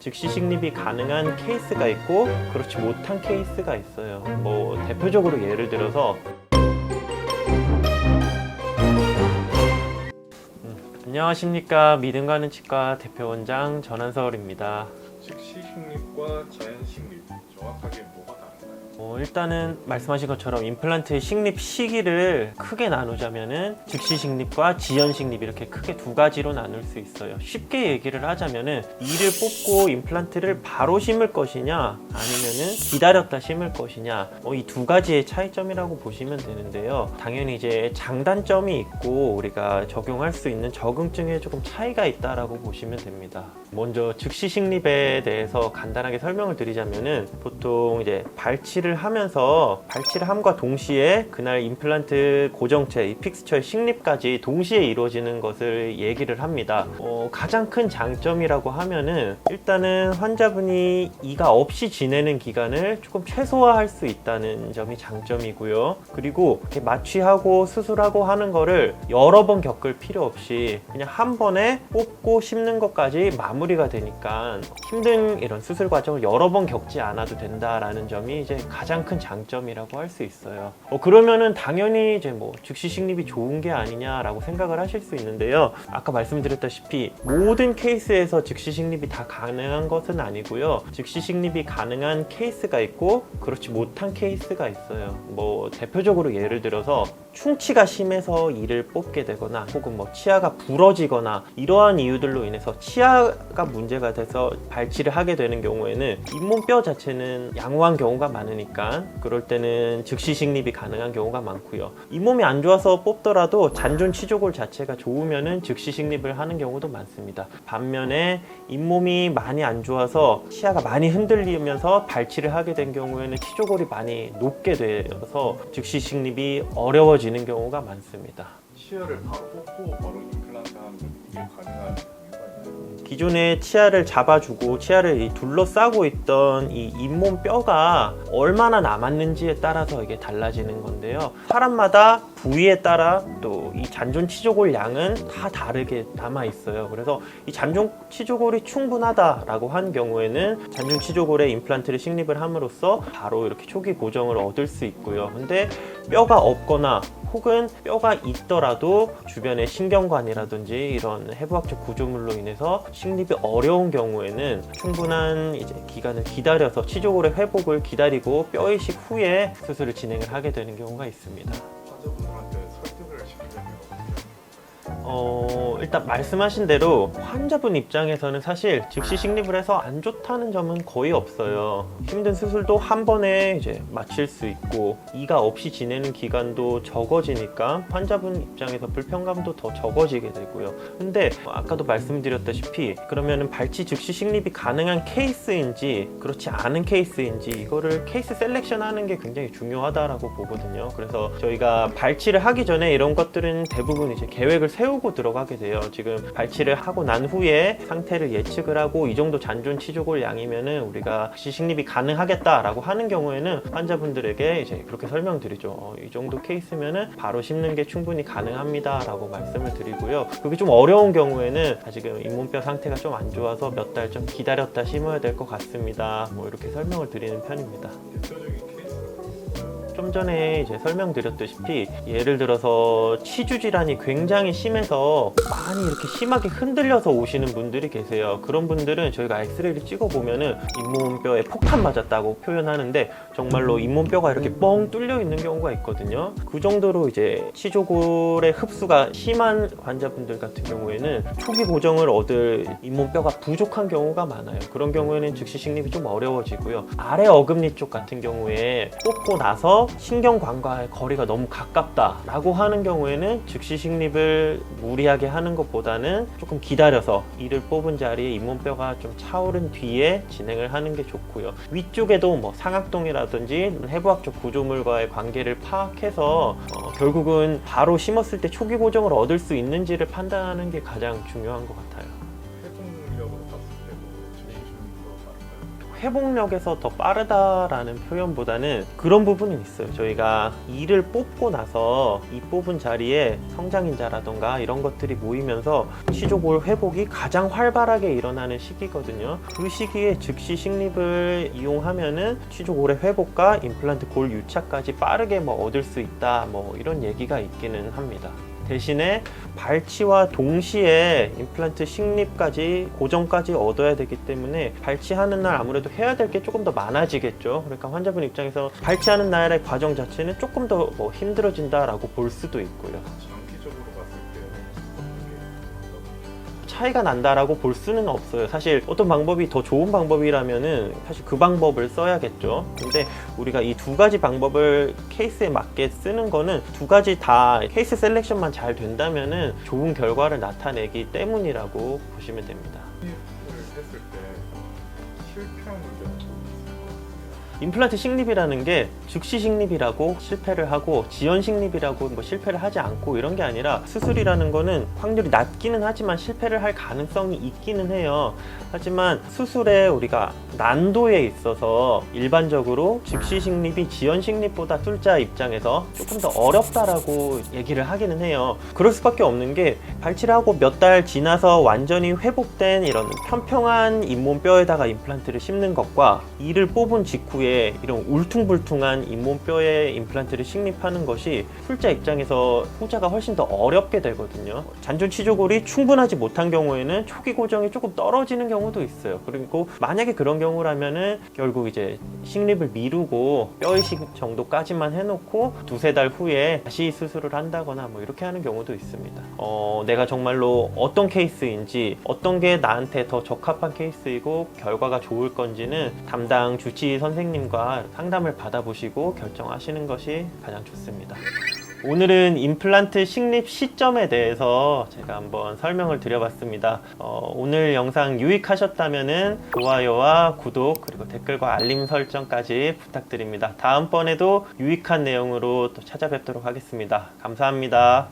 즉시 식립이 가능한 케이스가 있고 그렇지 못한 케이스가 있어요. 뭐 대표적으로 예를 들어서 안녕하십니까, 믿음 가는 치과 대표원장 전한서울입니다. 즉시 식립과 자연 식립 정확하게 뭐가 다른가요? 일단은 말씀하신 것처럼 임플란트의 식립 시기를 크게 나누자면은 즉시 식립과 지연 식립 이렇게 크게 두 가지로 나눌 수 있어요. 쉽게 얘기를 하자면은 이를 뽑고 임플란트를 바로 심을 것이냐 아니면은 기다렸다 심을 것이냐, 이 두 가지의 차이점이라고 보시면 되는데요. 당연히 이제 장단점이 있고 우리가 적용할 수 있는 적응증에 조금 차이가 있다라고 보시면 됩니다. 먼저 즉시 식립에 대해서 간단하게 설명을 드리자면은 보통 이제 발치를 하면서 발치를 함과 동시에 그날 임플란트 고정체, 이 픽스처의 식립까지 동시에 이루어지는 것을 얘기를 합니다. 가장 큰 장점이라고 하면은 일단은 환자분이 이가 없이 지내는 기간을 조금 최소화할 수 있다는 점이 장점이고요. 그리고 이렇게 마취하고 수술하고 하는 거를 여러 번 겪을 필요 없이 그냥 한 번에 뽑고 심는 것까지 마무리가 되니까 힘든 이런 수술 과정을 여러 번 겪지 않아도 된다라는 점이 이제 가장 큰 장점이라고 할 수 있어요. 그러면은 당연히 이제 뭐 즉시 식립이 좋은 게 아니냐라고 생각을 하실 수 있는데요. 아까 말씀드렸다시피 모든 케이스에서 즉시 식립이 다 가능한 것은 아니고요. 즉시 식립이 가능한 케이스가 있고 그렇지 못한 케이스가 있어요. 뭐 대표적으로 예를 들어서 충치가 심해서 이를 뽑게 되거나 혹은 뭐 치아가 부러지거나 이러한 이유들로 인해서 치아가 문제가 돼서 발치를 하게 되는 경우에는 잇몸뼈 자체는 양호한 경우가 많으니까 그럴 때는 즉시 식립이 가능한 경우가 많고요. 잇몸이 안 좋아서 뽑더라도 잔존 치조골 자체가 좋으면은 즉시 식립을 하는 경우도 많습니다. 반면에 잇몸이 많이 안 좋아서 치아가 많이 흔들리면서 발치를 하게 된 경우에는 치조골이 많이 높게 되어서 즉시 식립이 어려워지는 경우가 많습니다. 치아를 바로 뽑고 바로 임플란트 하는 게 가능한 이유가 있나요? 기존에 치아를 잡아주고 치아를 둘러싸고 있던 이 잇몸 뼈가 얼마나 남았는지에 따라서 이게 달라지는 건데요. 사람마다 부위에 따라 또 이 잔존 치조골 양은 다 다르게 남아 있어요. 그래서 이 잔존 치조골이 충분하다라고 한 경우에는 잔존 치조골에 임플란트를 식립을 함으로써 바로 이렇게 초기 고정을 얻을 수 있고요. 근데 뼈가 없거나 혹은 뼈가 있더라도 주변의 신경관이라든지 이런 해부학적 구조물로 인해서 식립이 어려운 경우에는 충분한 이제 기간을 기다려서 치조골의 회복을 기다리고 뼈 이식 후에 수술을 진행을 하게 되는 경우가 있습니다. 환자분들한테 설득을 시키려면 일단 말씀하신 대로 환자분 입장에서는 사실 즉시 식립을 해서 안 좋다는 점은 거의 없어요. 힘든 수술도 한 번에 이제 마칠 수 있고 이가 없이 지내는 기간도 적어지니까 환자분 입장에서 불편감도 더 적어지게 되고요. 근데 아까도 말씀드렸다시피 그러면은 발치 즉시 식립이 가능한 케이스인지 그렇지 않은 케이스인지 이거를 케이스 셀렉션 하는 게 굉장히 중요하다라고 보거든요. 그래서 저희가 발치를 하기 전에 이런 것들은 대부분 이제 계획을 세우고 들어가게 돼요. 지금 발치를 하고 난 후에 상태를 예측을 하고 이 정도 잔존 치조골 양이면은 우리가 즉시 식립이 가능하겠다라고 하는 경우에는 환자분들에게 이제 그렇게 설명드리죠. 이 정도 케이스면은 바로 심는 게 충분히 가능합니다라고 말씀을 드리고요. 그게 좀 어려운 경우에는 지금 잇몸뼈 상태가 좀 안 좋아서 몇 달 좀 기다렸다 심어야 될 것 같습니다. 뭐 이렇게 설명을 드리는 편입니다. 대표적인 케이스가 좀 전에 이제 설명드렸다시피 예를 들어서 치주 질환이 굉장히 심해서 많이 이렇게 심하게 흔들려서 오시는 분들이 계세요. 그런 분들은 저희가 엑스레이를 찍어 보면은 잇몸뼈에 폭탄 맞았다고 표현하는데 정말로 잇몸뼈가 이렇게 뻥 뚫려 있는 경우가 있거든요. 그 정도로 이제 치조골의 흡수가 심한 환자분들 같은 경우에는 초기 고정을 얻을 잇몸뼈가 부족한 경우가 많아요. 그런 경우에는 즉시 식립이 좀 어려워지고요. 아래 어금니 쪽 같은 경우에 뽑고 나서 신경관과의 거리가 너무 가깝다라고 하는 경우에는 즉시 식립을 무리하게 하는 것보다는 조금 기다려서 이를 뽑은 자리에 잇몸뼈가 좀 차오른 뒤에 진행을 하는 게 좋고요. 위쪽에도 뭐 상악동이라든지 해부학적 구조물과의 관계를 파악해서 결국은 바로 심었을 때 초기 고정을 얻을 수 있는지를 판단하는 게 가장 중요한 것 같아요. 회복력으로 봤을 때도 즉시 식립이 더 나을까요? 회복력에서 더 빠르다라는 표현보다는 그런 부분은 있어요. 저희가 이를 뽑고 나서 이 뽑은 자리에 성장인자라던가 이런 것들이 모이면서 치조골 회복이 가장 활발하게 일어나는 시기거든요. 그 시기에 즉시 식립을 이용하면은 치조골의 회복과 임플란트 골 유착까지 빠르게 얻을 수 있다, 이런 얘기가 있기는 합니다. 대신에 발치와 동시에 임플란트 식립까지 고정까지 얻어야 되기 때문에 발치하는 날 아무래도 해야 될 게 조금 더 많아지겠죠. 그러니까 환자분 입장에서 발치하는 날의 과정 자체는 조금 더 힘들어진다라고 볼 수도 있고요. 장기적으로 봤을 때 차이가 난다라고 볼 수는 없어요. 사실 어떤 방법이 더 좋은 방법이라면은 사실 그 방법을 써야겠죠. 근데 우리가 이 두 가지 방법을 케이스에 맞게 쓰는 거는 두 가지 다 케이스 셀렉션만 잘 된다면은 좋은 결과를 나타내기 때문이라고 보시면 됩니다. 식립을 했을 때 실패한 문제는 뭐 있을 것 같아요? 임플란트 식립이라는 게 즉시 식립이라고 실패를 하고 지연 식립이라고 실패를 하지 않고 이런 게 아니라 수술이라는 거는 확률이 낮기는 하지만 실패를 할 가능성이 있기는 해요. 하지만 수술에 우리가 난도에 있어서 일반적으로 즉시 식립이 지연 식립보다 술자 입장에서 조금 더 어렵다라고 얘기를 하기는 해요. 그럴 수밖에 없는 게 발치를 하고 몇 달 지나서 완전히 회복된 이런 평평한 잇몸뼈에다가 임플란트를 심는 것과 이를 뽑은 직후에 이런 울퉁불퉁한 잇몸뼈에 임플란트를 식립하는 것이 술자 입장에서 후자가 훨씬 더 어렵게 되거든요. 잔존 치조골이 충분하지 못한 경우에는 초기 고정이 조금 떨어지는 경우도 있어요. 그리고 만약에 그런 경우라면은 결국 이제 식립을 미루고 뼈이식 정도까지만 해놓고 두세 달 후에 다시 수술을 한다거나 이렇게 하는 경우도 있습니다. 내가 정말로 어떤 케이스인지 어떤 게 나한테 더 적합한 케이스이고 결과가 좋을 건지는 담당 주치의 선생님과 상담을 받아보시고 결정하시는 것이 가장 좋습니다. 오늘은 임플란트 식립 시점에 대해서 제가 한번 설명을 드려봤습니다. 오늘 영상 유익하셨다면 좋아요와 구독 그리고 댓글과 알림 설정까지 부탁드립니다. 다음번에도 유익한 내용으로 또 찾아뵙도록 하겠습니다. 감사합니다.